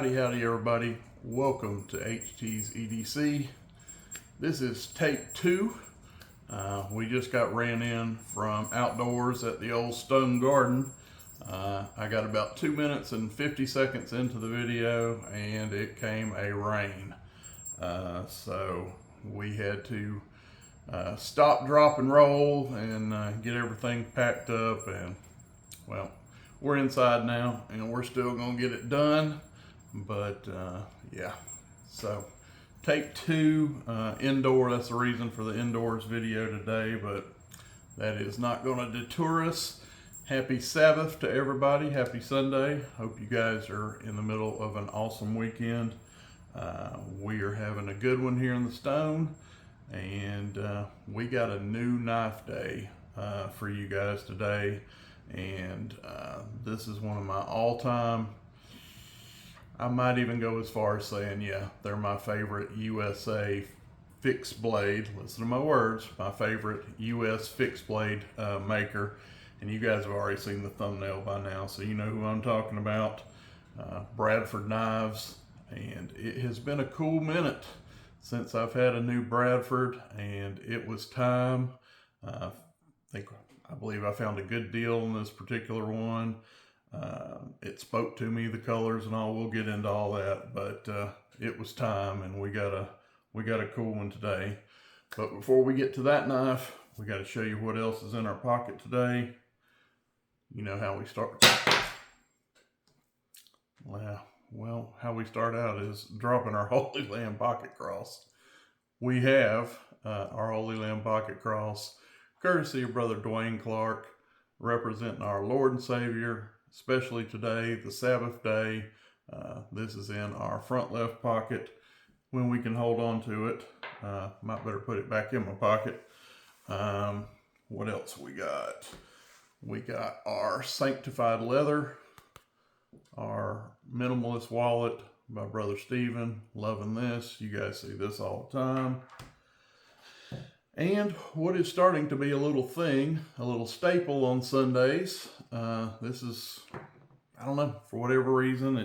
Howdy everybody, welcome to HT's EDC. This is take 2. We just got ran in from outdoors at the old stone garden. I got about 2 minutes and 50 seconds into the video and it came a rain. So we had to stop, drop, and roll and get everything packed up, and well, we're inside now and we're still gonna get it done. But yeah, so take 2 indoor. That's the reason for the indoors video today, but that is not going to deter us. Happy Sabbath to everybody. Happy Sunday. Hope you guys are in the middle of an awesome weekend. We are having a good one here in the stone, and we got a new knife day for you guys today. And this is one of my all-time, I might even go as far as saying, yeah, they're my favorite USA fixed blade. Listen to my words, my favorite US fixed blade maker. And you guys have already seen the thumbnail by now, so you know who I'm talking about. Bradford knives. And it has been a cool minute since I've had a new Bradford, and it was time. I believe I found a good deal on this particular one. It spoke to me, the colors and all. We'll get into all that, but it was time, and we got a cool one today. But before we get to that knife, we got to show you what else is in our pocket today. You know how we start. Well, how we start out is dropping our Holy Land pocket cross. We have our Holy Land pocket cross, courtesy of Brother Dwayne Clark, representing our Lord and Savior, especially today, the Sabbath day. This is in our front left pocket when we can hold on to it. Might better put it back in my pocket. What else we got? We got our sanctified leather, our minimalist wallet by Brother Stephen. Loving this. You guys see this all the time. And what is starting to be a little thing, a little staple on Sundays. This is, I don't know, for whatever reason,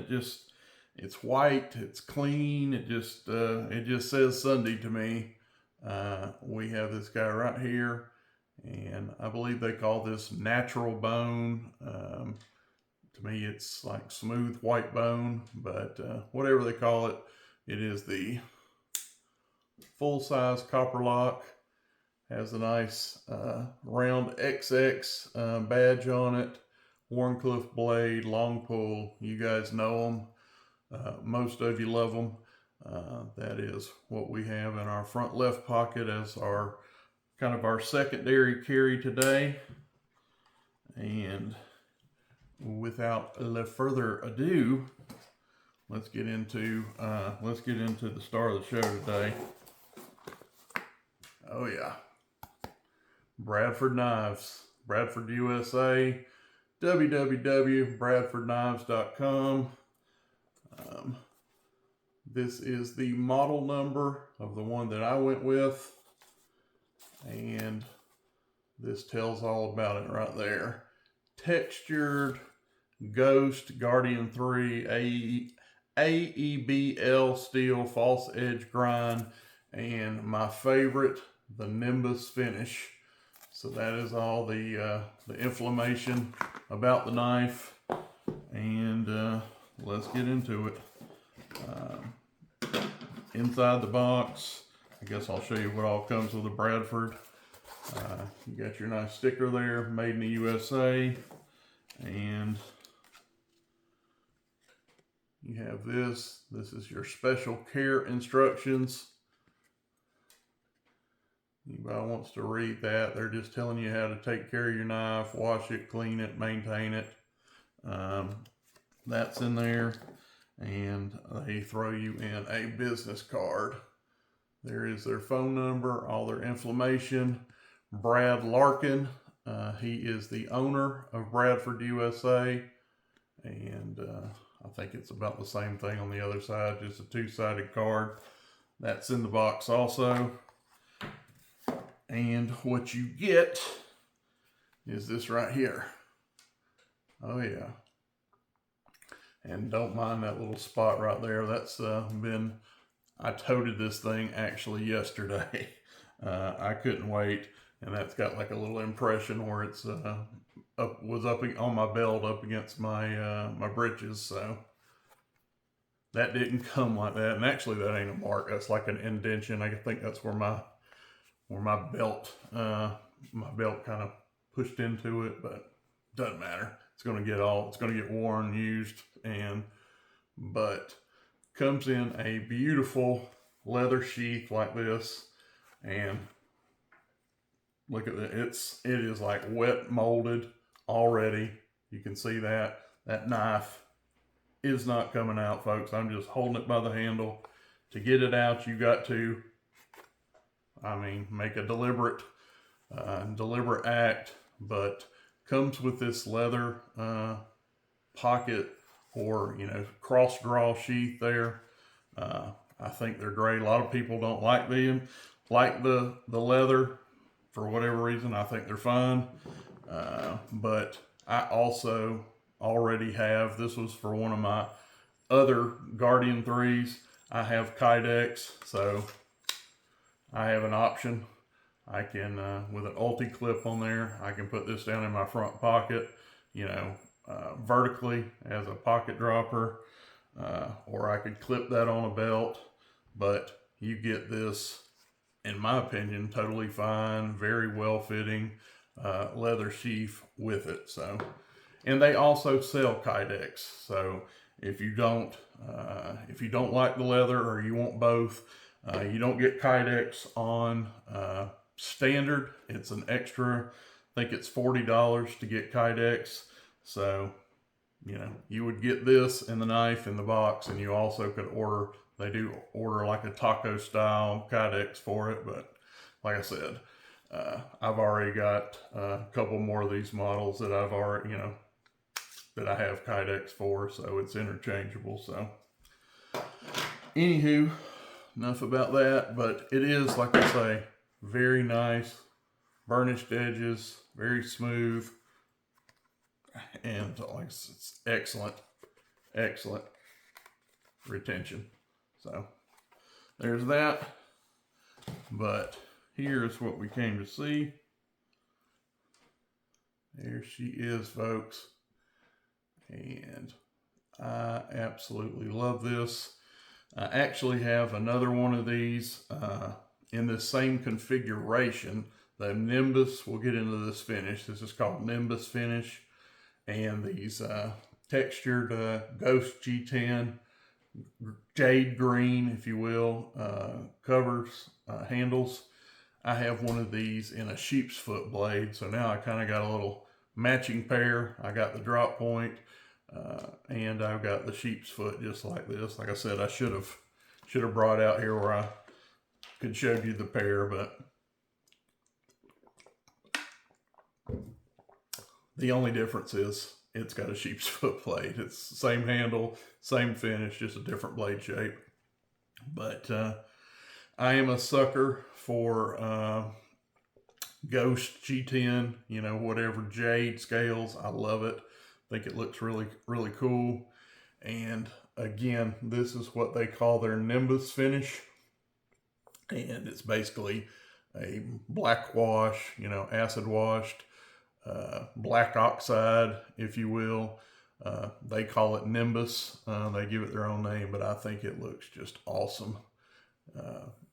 it's white, it's clean, it just says Sunday to me. We have this guy right here, and I believe they call this natural bone. To me, it's like smooth white bone, but whatever they call it, it is the full-size copper lock. Has a nice round XX badge on it. Warncliffe blade, long pull. You guys know them. Most of you love them. That is what we have in our front left pocket as our kind of our secondary carry today. And without further ado, let's get into the star of the show today. Oh yeah. Bradford knives, Bradford USA, www.bradfordknives.com. This is the model number of the one that I went with, and this tells all about it right there. Textured Ghost Guardian 3 AEBL steel false edge grind, and my favorite, the Nimbus finish. So that is all the information about the knife, and let's get into it. Inside the box, I guess I'll show you what all comes with a Bradford. You got your nice sticker there, made in the USA, and you have this. This is your special care instructions. Anybody wants to read that, they're just telling you how to take care of your knife, wash it, clean it, maintain it. That's in there, and they throw you in a business card. There is their phone number, all their information. Brad Larkin, he is the owner of Bradford USA, and I think it's about the same thing on the other side, just a 2-sided card. That's in the box also. And what you get is this right here. Oh yeah. And don't mind that little spot right there. That's I toted this thing actually yesterday. I couldn't wait. And that's got like a little impression where it's was up on my belt up against my my britches. So that didn't come like that. And actually that ain't a mark. That's like an indentation. I think that's where my belt kind of pushed into it, but doesn't matter. It's gonna get worn, used, but comes in a beautiful leather sheath like this, and look at that. It is like wet molded already. You can see that knife is not coming out, folks. I'm just holding it by the handle. To get it out, you got to, make a deliberate act, but comes with this leather pocket or cross draw sheath there. I think they're great. A lot of people don't like the leather for whatever reason. I think they're fine, but I also already have. This was for one of my other Guardian 3s. I have Kydex, so I have an option. I can, with an ulti clip on there, I can put this down in my front pocket, vertically as a pocket dropper, or I could clip that on a belt, but you get this, in my opinion, totally fine, very well fitting leather sheath with it. So, and they also sell Kydex. So if you don't like the leather or you want both, you don't get Kydex on standard. It's an extra, I think it's $40 to get Kydex. So, you would get this and the knife in the box, and you also could order, they do order like a taco style Kydex for it. But like I said, I've already got a couple more of these models that I've already, that I have Kydex for, so it's interchangeable. So anywho, enough about that, but it is, like I say, very nice, burnished edges, very smooth, and it's excellent retention. So there's that, but here's what we came to see. There she is, folks, and I absolutely love this. I actually have another one of these in the same configuration. The Nimbus, we'll get into this finish. This is called Nimbus finish. And these textured Ghost G10 Jade Green, if you will, covers, handles. I have one of these in a sheep's foot blade. So now I kind of got a little matching pair. I got the drop point, and I've got the sheep's foot just like this. Like I said, I should have brought out here where I could show you the pair, but the only difference is it's got a sheep's foot blade. It's the same handle, same finish, just a different blade shape. But I am a sucker for Ghost G10, whatever Jade scales. I love it. I think it looks really, really cool. And again, this is what they call their Nimbus finish. And it's basically a black wash, acid washed, black oxide, if you will. They call it Nimbus. They give it their own name, but I think it looks just awesome.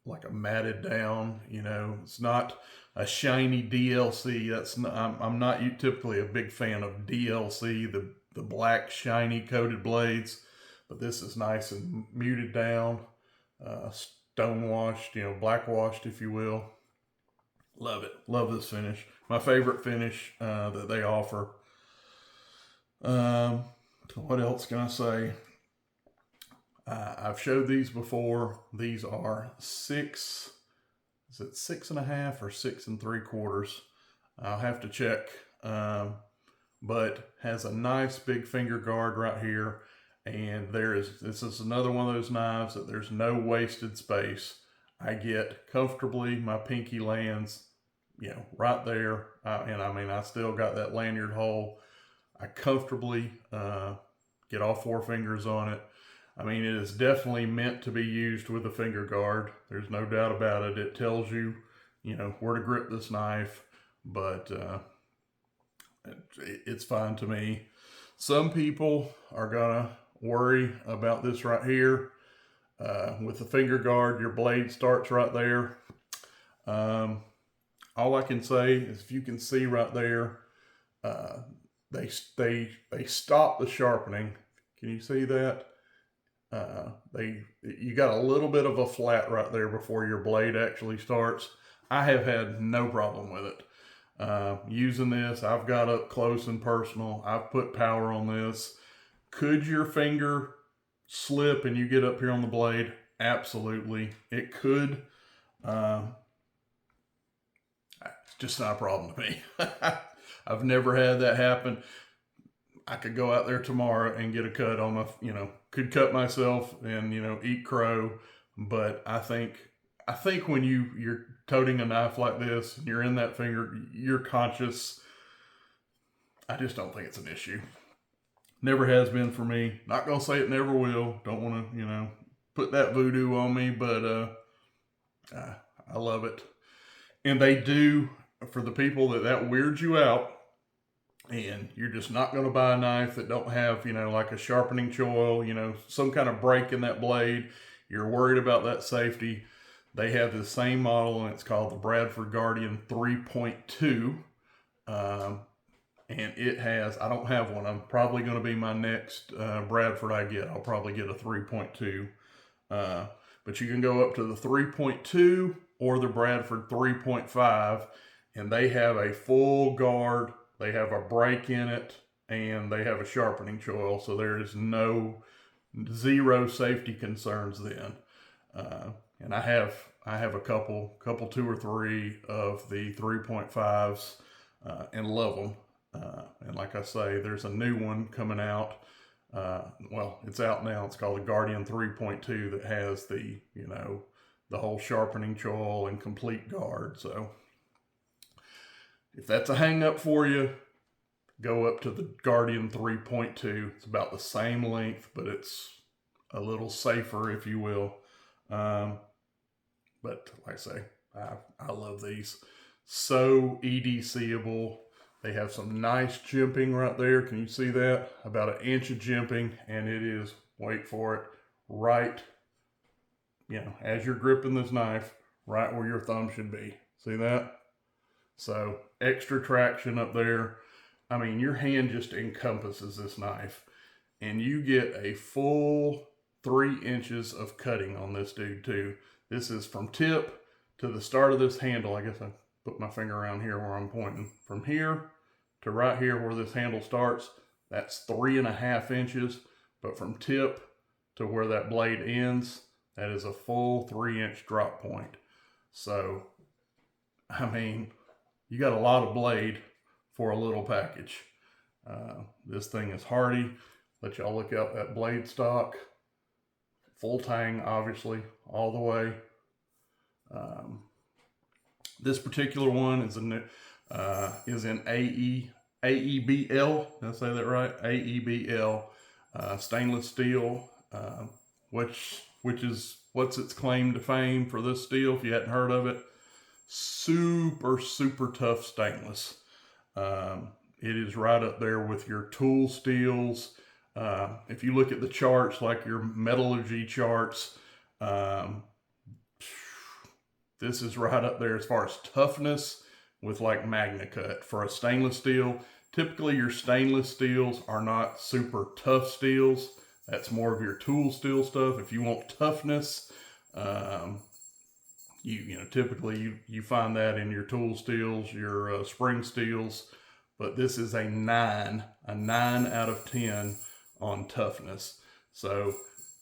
Like a matted down, it's not a shiny DLC. I'm not typically a big fan of DLC, the black shiny coated blades, but this is nice and muted down, stone washed, black washed, if you will. Love it. Love this finish. My favorite finish that they offer. What else can I say? I've showed these before. These are 6 and a half or 6 3/4? I'll have to check. But has a nice big finger guard right here. And this is another one of those knives that there's no wasted space. I get comfortably, my pinky lands, right there. And I still got that lanyard hole. I comfortably get all 4 fingers on it. I mean, it is definitely meant to be used with a finger guard. There's no doubt about it. It tells you, you know, where to grip this knife, but it's fine to me. Some people are gonna worry about this right here. With the finger guard, your blade starts right there. All I can say is, if you can see right there, they stop the sharpening. Can you see that? You got a little bit of a flat right there before your blade actually starts. I have had no problem with it. Using this, I've got up close and personal. I've put power on this. Could your finger slip and you get up here on the blade? Absolutely, it could. It's just not a problem to me. I've never had that happen. I could go out there tomorrow and get a cut on my, you know, could cut myself and, you know, eat crow. But I think when you're toting a knife like this, and you're in that finger, you're conscious. I just don't think it's an issue. Never has been for me. Not gonna say it never will. Don't want to, you know, put that voodoo on me, but I love it. And they do, for the people that weirds you out, and you're just not going to buy a knife that don't have, you know, like a sharpening choil, you know, some kind of break in that blade. You're worried about that safety. They have the same model, and it's called the Bradford Guardian 3.2. And it has, I don't have one. I'm probably going to be my next Bradford I get. I'll probably get a 3.2. But you can go up to the 3.2 or the Bradford 3.5, and they have a full guard. They have a break in it, and they have a sharpening choil, so there is zero safety concerns then. And I have a couple 2 or 3 of the 3.5s and love them. And like I say, there's a new one coming out. Well, it's out now. It's called the Guardian 3.2 that has the, you know, the whole sharpening choil and complete guard. So if that's a hang up for you, go up to the Guardian 3.2. It's about the same length, but it's a little safer, if you will. But like I say, I love these. So EDCable. They have some nice jimping right there. Can you see that? About 1 inch of jimping, and it is, wait for it, right, you know, as you're gripping this knife, right where your thumb should be. See that? So extra traction up there. I mean, your hand just encompasses this knife, and you get a full 3 inches of cutting on this dude too. This is from tip to the start of this handle. I guess I put my finger around here where I'm pointing. From here to right here where this handle starts, that's 3.5 inches. But from tip to where that blade ends, that is a full 3-inch drop point. So, I mean, you got a lot of blade for a little package. This thing is hardy. Let y'all look out that blade stock. Full tang, obviously, all the way. This particular one is in AEBL. Did I say that right? AEBL stainless steel, which is what's its claim to fame for this steel. If you hadn't heard of it, super tough stainless. It is right up there with your tool steels. If you look at the charts, like your metallurgy charts, this is right up there as far as toughness with like MagnaCut for a stainless steel. Typically your stainless steels are not super tough steels. That's more of your tool steel stuff. If you want toughness, you know, typically you find that in your tool steels, your spring steels, but this is a 9 out of 10 on toughness. So,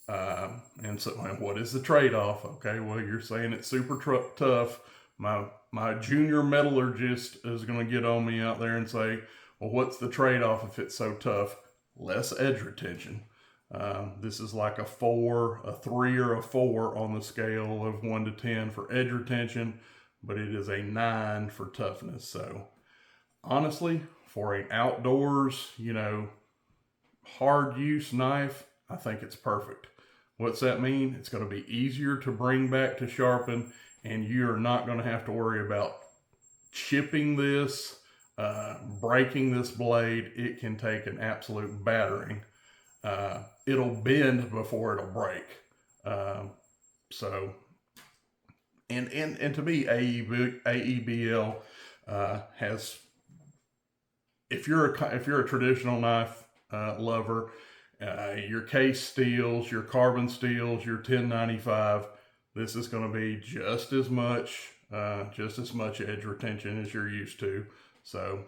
and what is the trade-off? Okay, well, you're saying it's super tough. My junior metallurgist is going to get on me out there and say, well, what's the trade-off if it's so tough? Less edge retention. This is like a 4, a 3, or a 4 on the scale of 1 to 10 for edge retention, but it is a 9 for toughness. So honestly, for an outdoors, you know, hard use knife, I think it's perfect. What's that mean? It's going to be easier to bring back to sharpen, and you're not going to have to worry about chipping this, breaking this blade. It can take an absolute battering. It'll bend before it'll break. So, and to me, AEBL has, if you're a traditional knife lover, your case steels, your carbon steels, your 1095, this is going to be just as much edge retention as you're used to. So,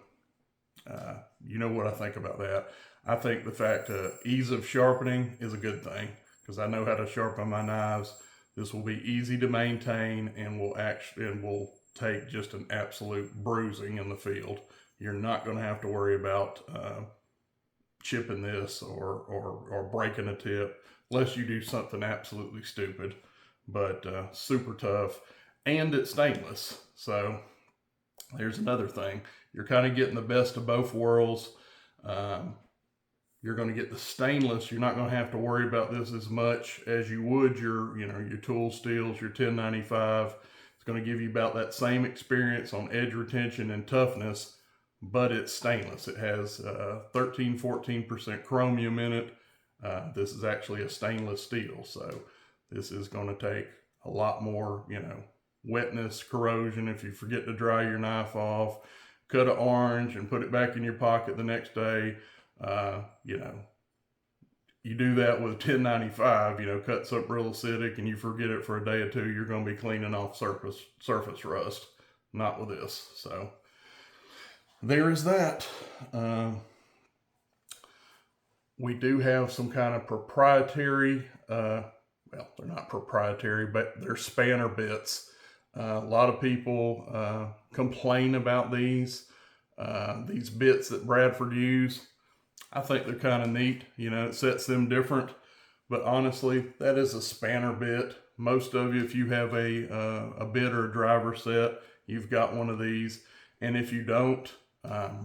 you know what I think about that. I think the fact ease of sharpening is a good thing, because I know how to sharpen my knives. This will be easy to maintain and will take just an absolute bruising in the field. You're not going to have to worry about chipping this or breaking a tip, unless you do something absolutely stupid. But super tough, and it's stainless. So there's another thing. You're kind of getting the best of both worlds. You're going to get the stainless. You're not going to have to worry about this as much as you would your tool steels, your 1095. It's going to give you about that same experience on edge retention and toughness, but it's stainless. It has 13-14% chromium in it. This is actually a stainless steel, so this is going to take a lot more, wetness, corrosion. If you forget to dry your knife off, cut an orange and put it back in your pocket the next day. You do that with 1095, cuts up real acidic, and you forget it for a day or two, you're going to be cleaning off surface rust. Not with this. So there is that. We do have some kind of proprietary, well, they're not proprietary, but they're spanner bits. A lot of people complain about these bits that Bradford use. I think they're kind of neat. It sets them different. But honestly, that is a spanner bit. Most of you, if you have a bit or a driver set, you've got one of these. And if you don't,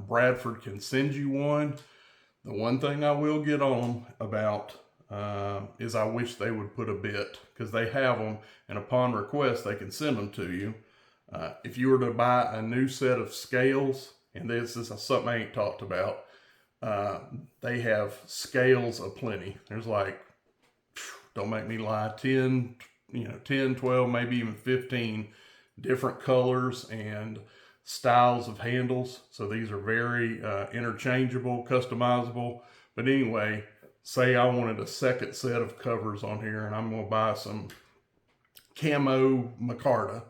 Bradford can send you one. The one thing I will get on about is I wish they would put a bit, because they have them, and upon request they can send them to you. If you were to buy a new set of scales, and this is something I ain't talked about, they have scales aplenty. There's like, don't make me lie, 10, 12, maybe even 15 different colors and styles of handles. So these are very interchangeable, customizable. But anyway, say I wanted a second set of covers on here, and I'm going to buy some camo micarta.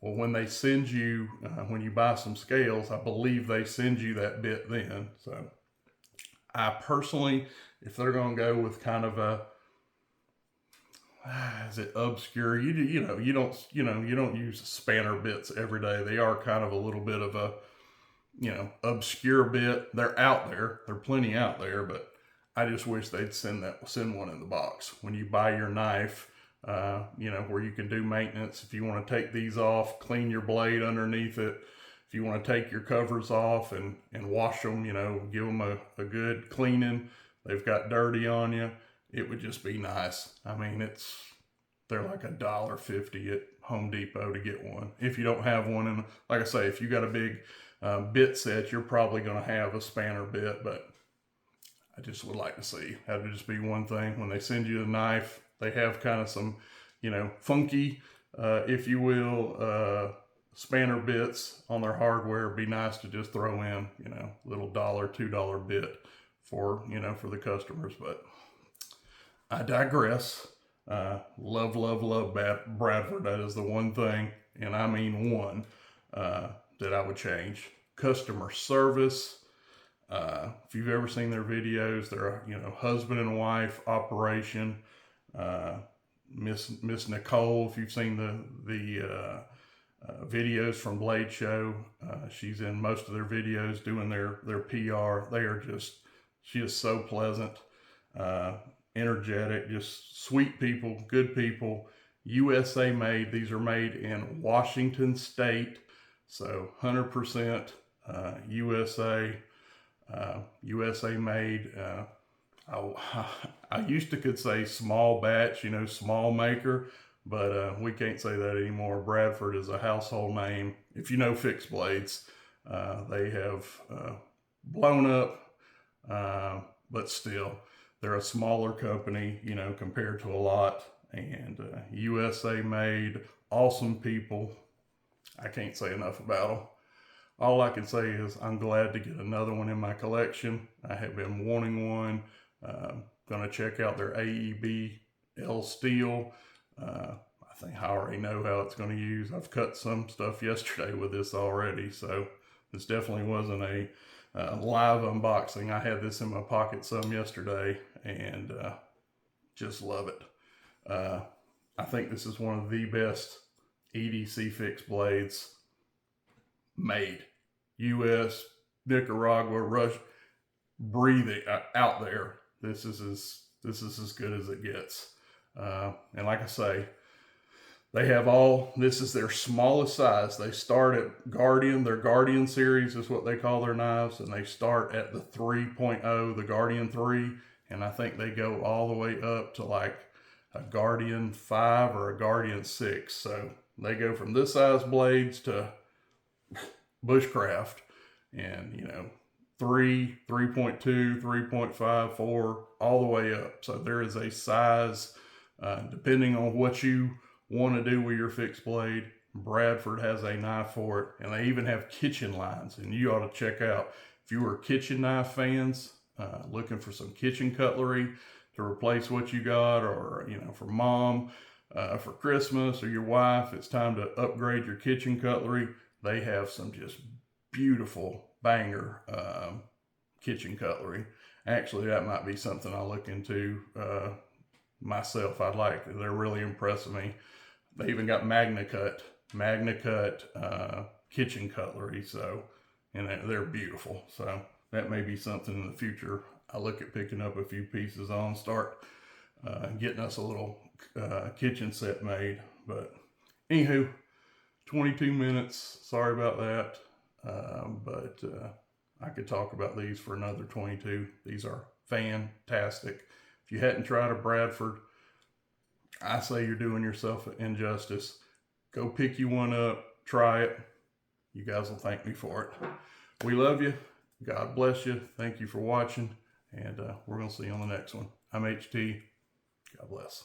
Well, when they send you, when you buy some scales, I believe they send you that bit then. So I personally, if they're going to go with kind of a, is it obscure? You don't use spanner bits every day. They are kind of a little bit of a, obscure bit. They're out there. They're plenty out there, but I just wish they'd send one in the box when you buy your knife. Where you can do maintenance. If you want to take these off, clean your blade underneath it. If you want to take your covers off and wash them, give them a good cleaning. They've got dirty on you. It would just be nice. I mean, they're like $1.50 at Home Depot to get one. If you don't have one, and like I say, if you got a big bit set, you're probably going to have a spanner bit, but I just would like to see. That would just be one thing. When they send you a knife, they have kind of some, funky, if you will, spanner bits on their hardware. It'd be nice to just throw in, little $1, $2 bit for the customers. But I digress. Love Bradford. That is the one thing, and I mean one, that I would change. Customer service. If you've ever seen their videos, they're husband and wife operation. Miss Nicole, if you've seen the videos from Blade Show, she's in most of their videos doing their PR. She is so pleasant, energetic, just sweet people, good people. USA made. These are made in Washington State, so 100% USA. USA made. I used to could say small batch, you know, small maker, but we can't say that anymore. Bradford is a household name. If you know fixed blades, they have blown up, but still, they're a smaller company, you know, compared to a lot, and USA made, awesome people. I can't say enough about them. All I can say is I'm glad to get another one in my collection. I have been wanting one. Gonna check out their AEB-L steel. I think I already know how it's going to use. I've cut some stuff yesterday with this already, so this definitely wasn't a live unboxing. I had this in my pocket some yesterday and just love it. I think this is one of the best EDC fixed blades made. US, Nicaragua, Russia, breathe it out there. This is as good as it gets. And like I say, they have this is their smallest size. They start at Guardian. Their Guardian series is what they call their knives. And they start at the 3.0, the Guardian 3. And I think they go all the way up to like a Guardian 5 or a Guardian 6. So they go from this size blades to bushcraft. And, you know, 3, 3.2, 3.5, 4, all the way up. So there is a size, depending on what you want to do with your fixed blade. Bradford has a knife for it, and they even have kitchen lines, and you ought to check out. If you are kitchen knife fans, looking for some kitchen cutlery to replace what you got, or, you know, for mom, for Christmas, or your wife, it's time to upgrade your kitchen cutlery. They have some just beautiful banger kitchen cutlery. Actually, that might be something I'll look into myself. They're really impressing me. They even got Magna Cut kitchen cutlery, so, and they're beautiful. So that may be something in the future I look at picking up a few pieces on, start getting us a little kitchen set made. But anywho, 22 minutes, sorry about that. But I could talk about these for another 22. These are fantastic. If you hadn't tried a Bradford, I say you're doing yourself an injustice. Go pick you one up, try it. You guys will thank me for it. We love you. God bless you. Thank you for watching. And we're going to see you on the next one. I'm HT. God bless.